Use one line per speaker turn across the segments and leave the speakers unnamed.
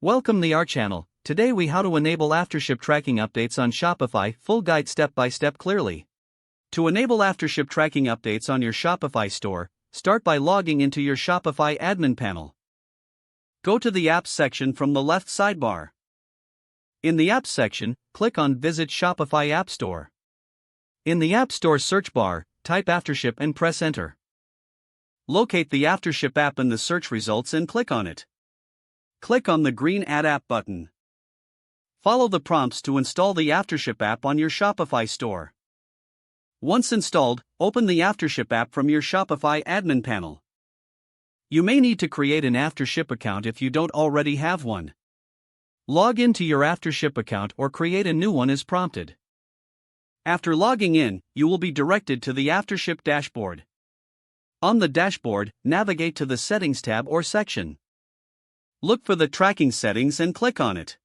Welcome to our channel. Today we how to enable AfterShip tracking updates on Shopify, full guide step by step clearly. To enable AfterShip tracking updates on your Shopify store, start by logging into your Shopify admin panel. Go to the Apps section from the left sidebar. In the Apps section, click on Visit Shopify App Store. In the App Store search bar, type AfterShip and press Enter. Locate the AfterShip app in the search results and click on it. Click on the green Add App button. Follow the prompts to install the AfterShip app on your Shopify store. Once installed, open the AfterShip app from your Shopify admin panel. You may need to create an AfterShip account if you don't already have one. Log into your AfterShip account or create a new one as prompted. After logging in, you will be directed to the AfterShip dashboard. On the dashboard, navigate to the Settings tab or section. Look for the Tracking settings and click on it.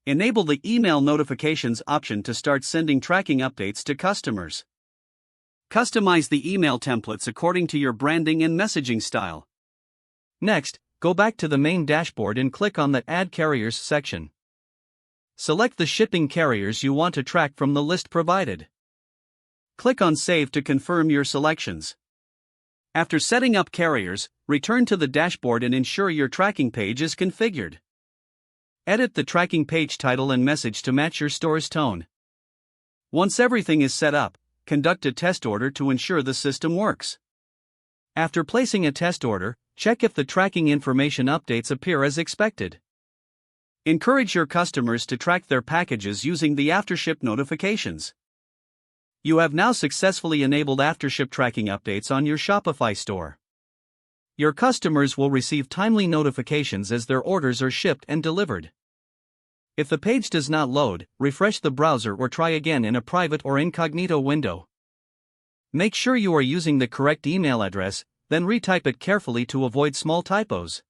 Enable the Email Notifications option to start sending tracking updates to customers. Customize the email templates according to your branding and messaging style. Next, go back to the main dashboard and click on the Add Carriers section. Select the shipping carriers you want to track from the list provided. Click on Save to confirm your selections. After setting up carriers, return to the dashboard and ensure your tracking page is configured. Edit the tracking page title and message to match your store's tone. Once everything is set up, conduct a test order to ensure the system works. After placing a test order, check if the tracking information updates appear as expected. Encourage your customers to track their packages using the AfterShip notifications. You have now successfully enabled AfterShip tracking updates on your Shopify store. Your customers will receive timely notifications as their orders are shipped and delivered. If the page does not load, refresh the browser or try again in a private or incognito window. Make sure you are using the correct email address, then retype it carefully to avoid small typos.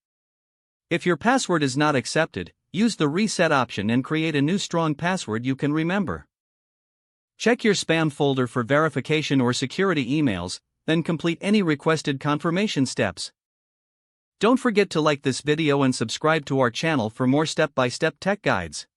If your password is not accepted, use the reset option and create a new strong password you can remember. Check your spam folder for verification or security emails, then complete any requested confirmation steps. Don't forget to like this video and subscribe to our channel for more step-by-step tech guides.